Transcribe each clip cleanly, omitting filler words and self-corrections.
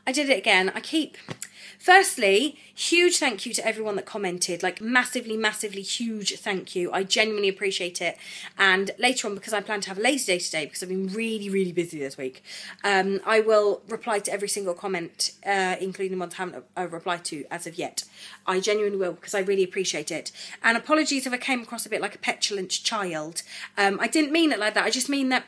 I did it again. Firstly, huge thank you to everyone that commented, like massively, massively huge thank you. I genuinely appreciate it. And later on, because I plan to have a lazy day today, because I've been really, really busy this week, I will reply to every single comment, including the ones I haven't replied to as of yet. I genuinely will, because I really appreciate it. And apologies if I came across a bit like a petulant child. I didn't mean it like that. I just mean that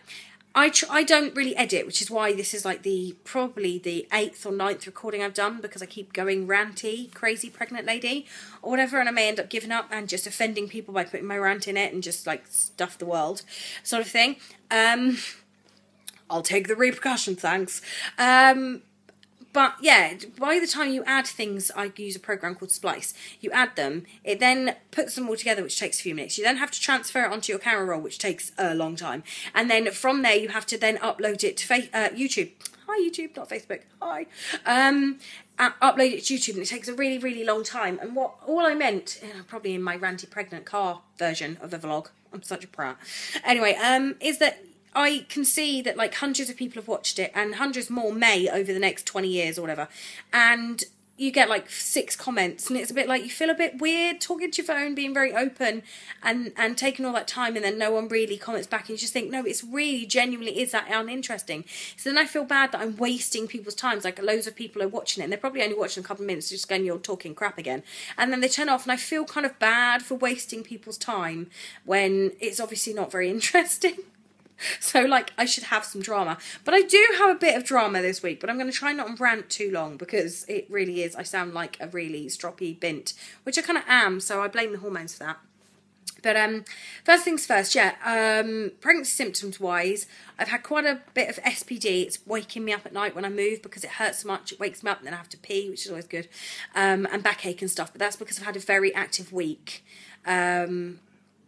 I don't really edit, which is why this is like probably the 8th or 9th recording I've done, because I keep going ranty, crazy pregnant lady or whatever, and I may end up giving up and just offending people by putting my rant in it and just like stuff the world sort of thing. I'll take the repercussions, thanks. But yeah, by the time you add things, I use a program called Splice. You add them, it then puts them all together, which takes a few minutes. You then have to transfer it onto your camera roll, which takes a long time. And then from there, you have to then upload it to YouTube. Hi, YouTube, not Facebook. Hi. Upload it to YouTube, and it takes a really, really long time. And all I meant, probably in my ranty pregnant car version of the vlog, I'm such a prat. Anyway, is that I can see that like hundreds of people have watched it, and hundreds more may over the next 20 years or whatever. And you get like 6 comments, and it's a bit like you feel a bit weird talking to your phone, being very open and taking all that time, and then no one really comments back, and you just think, no, it's really genuinely is that uninteresting. So then I feel bad that I'm wasting people's time. It's like loads of people are watching it, and they're probably only watching a couple of minutes just going, you're talking crap again. And then they turn off, and I feel kind of bad for wasting people's time when it's obviously not very interesting. So, like, I should have some drama. But I do have a bit of drama this week, but I'm going to try not to rant too long, because it really is, I sound like a really stroppy bint, which I kind of am, so I blame the hormones for that. But first things first, yeah, pregnancy symptoms-wise, I've had quite a bit of SPD. It's waking me up at night when I move because it hurts so much. It wakes me up and then I have to pee, which is always good, and backache and stuff. But that's because I've had a very active week.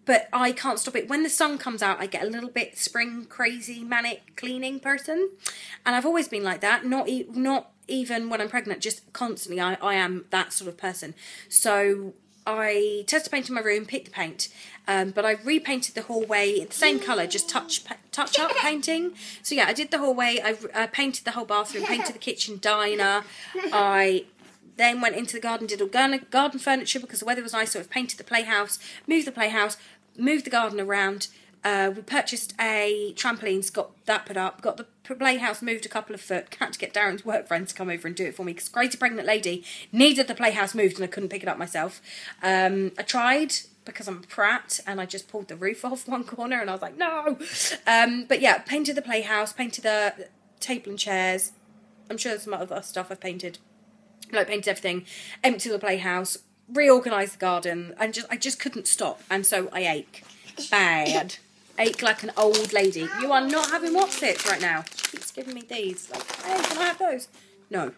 But I can't stop it. When the sun comes out, I get a little bit spring crazy, manic cleaning person. And I've always been like that. Not even when I'm pregnant, just constantly. I am that sort of person. So I tested paint in my room, picked the paint. But I repainted the hallway the same colour, just touch up painting. So yeah, I did the hallway. I painted the whole bathroom, painted the kitchen diner. I then went into the garden, did all garden furniture because the weather was nice, so I've painted the playhouse, moved the garden around. We purchased a trampoline, got that put up, got the playhouse moved a couple of foot, had to get Darren's work friend to come over and do it for me because crazy pregnant lady needed the playhouse moved and I couldn't pick it up myself. I tried because I'm a prat and I just pulled the roof off one corner and I was like, no! But yeah, painted the playhouse, painted the table and chairs. I'm sure there's some other stuff I've painted. Like painted everything, emptied the playhouse, reorganised the garden, and I just couldn't stop, and so I ache. Bad. Ache like an old lady. You are not having Wotsits right now. She keeps giving me these. Like, hey, can I have those? No.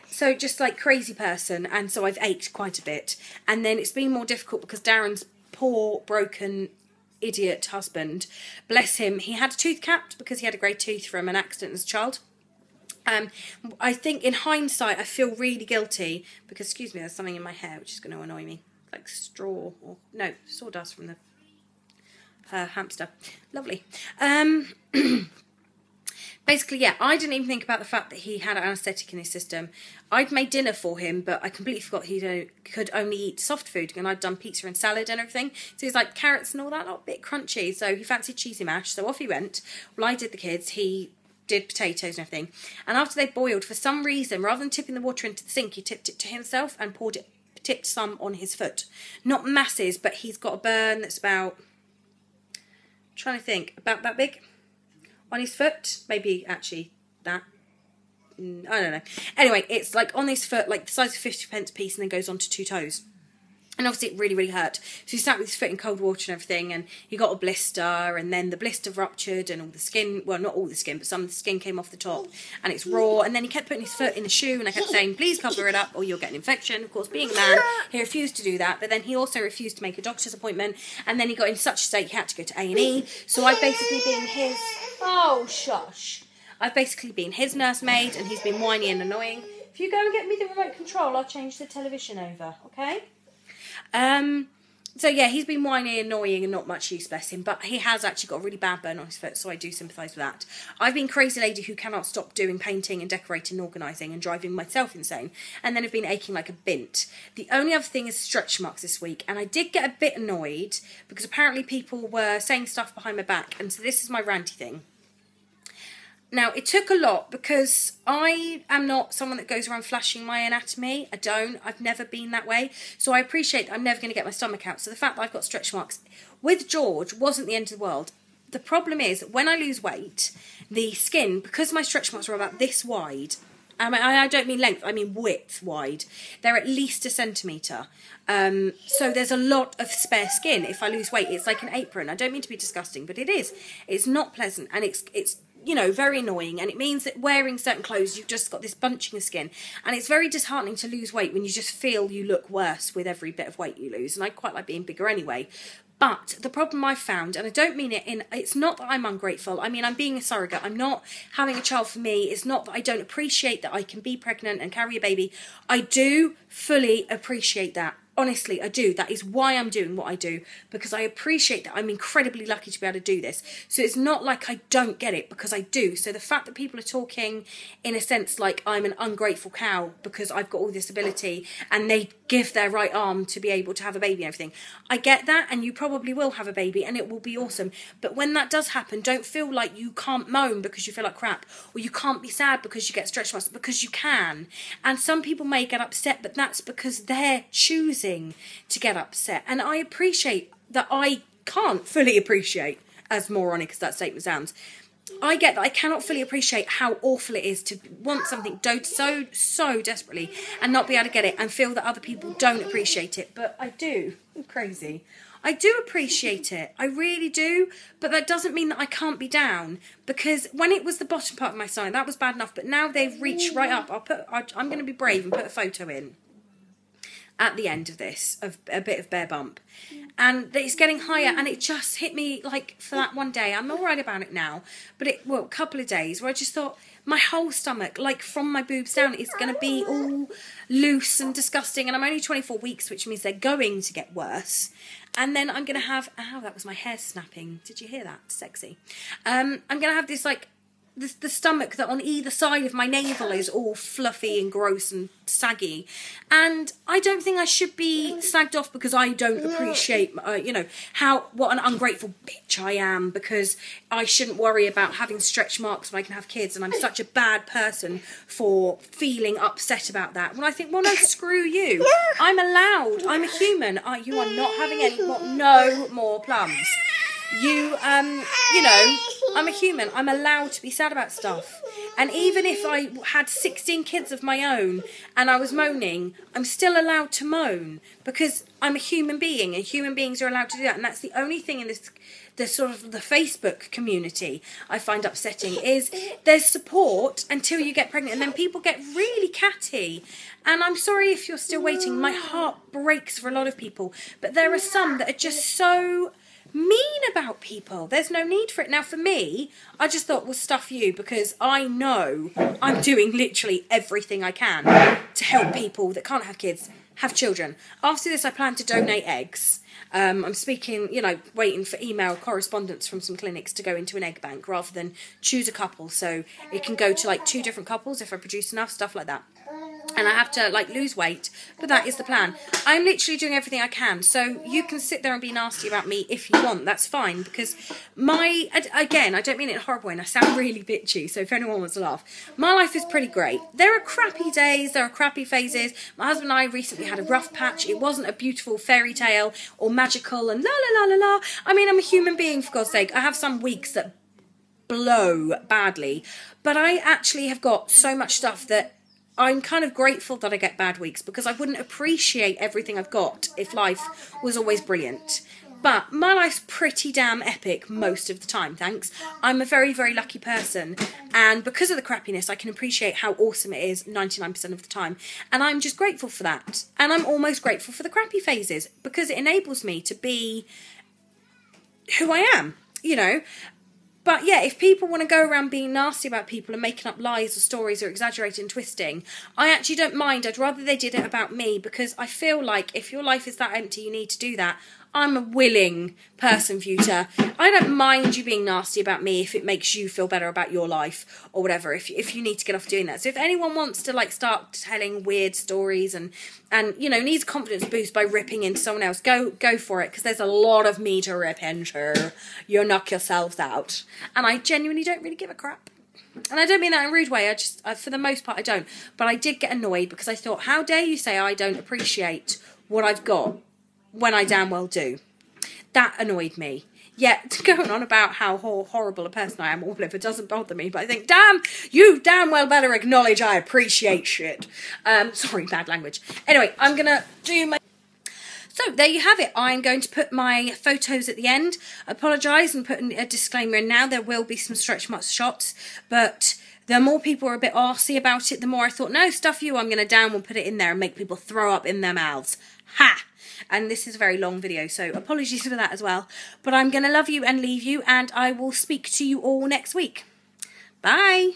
So just like crazy person, and so I've ached quite a bit. And then it's been more difficult because Darren's poor, broken, idiot husband, bless him, he had a tooth capped because he had a grey tooth from an accident as a child. I think in hindsight I feel really guilty because, excuse me, there's something in my hair which is going to annoy me, like straw or no, sawdust from the hamster. Lovely. Basically, yeah, I didn't even think about the fact that he had anaesthetic in his system. I'd made dinner for him, but I completely forgot he could only eat soft food, and I'd done pizza and salad and everything. So he's like carrots and all that, not a bit crunchy. So he fancied cheesy mash, so off he went. Well, I did the kids. He did potatoes and everything, and after they boiled, for some reason, rather than tipping the water into the sink, he tipped it to himself and tipped some on his foot. Not masses, but he's got a burn that's about, I'm trying to think, about that big on his foot, maybe actually that, I don't know. Anyway, it's like on his foot, like the size of a 50p piece, and then goes onto 2 toes. And obviously it really, really hurt. So he sat with his foot in cold water and everything, and he got a blister, and then the blister ruptured, and all the skin, well, not all the skin, but some of the skin came off the top, and it's raw, and then he kept putting his foot in the shoe, and I kept saying, please cover it up, or you'll get an infection. Of course, being a man, he refused to do that, but then he also refused to make a doctor's appointment, and then he got in such a state he had to go to A&E, so I've basically been his, oh, shush. I've basically been his nursemaid, and he's been whiny and annoying. If you go and get me the remote control, I'll change the television over, okay? So yeah, he's been whiny, annoying, and not much use, bless him. But he has actually got a really bad burn on his foot, so I do sympathise with that. I've been crazy lady who cannot stop doing painting and decorating and organising and driving myself insane, and then have been aching like a bint. The only other thing is stretch marks this week, and I did get a bit annoyed because apparently people were saying stuff behind my back, and so this is my ranty thing. Now, it took a lot because I am not someone that goes around flashing my anatomy. I don't. I've never been that way. So I appreciate I'm never going to get my stomach out. So the fact that I've got stretch marks with George wasn't the end of the world. The problem is when I lose weight, the skin, because my stretch marks are about this wide, I don't mean length, I mean width wide. They're at least 1 centimetre. So there's a lot of spare skin if I lose weight. It's like an apron. I don't mean to be disgusting, but it is. It's not pleasant, and it's you know, very annoying, and it means that wearing certain clothes, you've just got this bunching of skin, and it's very disheartening to lose weight when you just feel you look worse with every bit of weight you lose, and I quite like being bigger anyway. But the problem I've found, and I don't mean it's not that I'm ungrateful, I mean I'm being a surrogate, I'm not having a child for me, it's not that I don't appreciate that I can be pregnant and carry a baby. I do fully appreciate that. Honestly, I do. That is why I'm doing what I do, because I appreciate that I'm incredibly lucky to be able to do this. So it's not like I don't get it, because I do. So the fact that people are talking in a sense like I'm an ungrateful cow because I've got all this ability and they give their right arm to be able to have a baby and everything, I get that, and you probably will have a baby and it will be awesome. But when that does happen, don't feel like you can't moan because you feel like crap, or you can't be sad because you get stretch marks, because you can. And some people may get upset, but that's because they're choosing to get upset, and I appreciate that. I can't fully appreciate, as moronic as that statement sounds, I get that I cannot fully appreciate how awful it is to want something so desperately and not be able to get it, and feel that other people don't appreciate it. But I do. I'm crazy. I do appreciate it. I really do. But that doesn't mean that I can't be down, because when it was the bottom part of my stomach, that was bad enough. But now they've reached right up. I'm going to be brave and put a photo in at the end of this, of a bit of bare bump, and it's getting higher, and it just hit me like for that one day. I'm all right about it now, but a couple of days where I just thought my whole stomach, like from my boobs down, is going to be all loose and disgusting, and I'm only 24 weeks, which means they're going to get worse. And then I'm going to have, ow, that was my hair snapping, did you hear that? Sexy. I'm going to have this like the stomach that on either side of my navel is all fluffy and gross and saggy, and I don't think I should be sagged off because I don't appreciate you know, what an ungrateful bitch I am, because I shouldn't worry about having stretch marks when I can have kids, and I'm such a bad person for feeling upset about that, when I think, well, no, screw you, I'm allowed, I'm a human. You are not having no more plums. You know, I'm a human. I'm allowed to be sad about stuff. And even if I had 16 kids of my own and I was moaning, I'm still allowed to moan, because I'm a human being, and human beings are allowed to do that. And that's the only thing in the sort of the Facebook community I find upsetting, is there's support until you get pregnant, and then people get really catty. And I'm sorry if you're still waiting. My heart breaks for a lot of people. But there are some that are just so mean about people. There's no need for it. Now for me, I just thought, well, stuff you, because I know I'm doing literally everything I can to help people that can't have kids have children. After this, I plan to donate eggs. I'm speaking, you know, waiting for email correspondence from some clinics to go into an egg bank rather than choose a couple, so it can go to like 2 different couples if I produce enough, stuff like that. And I have to like lose weight, but that is the plan. I'm literally doing everything I can, so you can sit there and be nasty about me if you want, that's fine, because again, I don't mean it in a horrible way, and I sound really bitchy, so if anyone wants to laugh, my life is pretty great. There are crappy days, there are crappy phases. My husband and I recently had a rough patch. It wasn't a beautiful fairy tale or magical and la la la la la. I mean, I'm a human being, for God's sake. I have some weeks that blow badly, but I actually have got so much stuff that I'm kind of grateful that I get bad weeks, because I wouldn't appreciate everything I've got if life was always brilliant. But my life's pretty damn epic most of the time, thanks. I'm a very, very lucky person, and because of the crappiness, I can appreciate how awesome it is 99% of the time, and I'm just grateful for that. And I'm almost grateful for the crappy phases, because it enables me to be who I am, you know. But yeah, if people want to go around being nasty about people and making up lies or stories or exaggerating and twisting, I actually don't mind. I'd rather they did it about me, because I feel like if your life is that empty, you need to do that. I'm a willing person for you to, I don't mind you being nasty about me if it makes you feel better about your life or whatever, if you need to get off doing that. So if anyone wants to like start telling weird stories and you know, needs a confidence boost by ripping into someone else, go for it, because there's a lot of me to rip into. You'll knock yourselves out. And I genuinely don't really give a crap. And I don't mean that in a rude way, for the most part I don't. But I did get annoyed because I thought, how dare you say I don't appreciate what I've got when I damn well do. That annoyed me. Yet, going on about how horrible a person I am or whatever doesn't bother me, but I think, damn, you damn well better acknowledge I appreciate shit. Sorry, bad language. Anyway, I'm going to do my... So, there you have it. I'm going to put my photos at the end. Apologise and put a disclaimer in now. There will be some stretch mark shots, but the more people are a bit arsey about it, the more I thought, no, stuff you, I'm going to down and put it in there and make people throw up in their mouths. Ha! And this is a very long video, so apologies for that as well. But I'm going to love you and leave you, and I will speak to you all next week. Bye!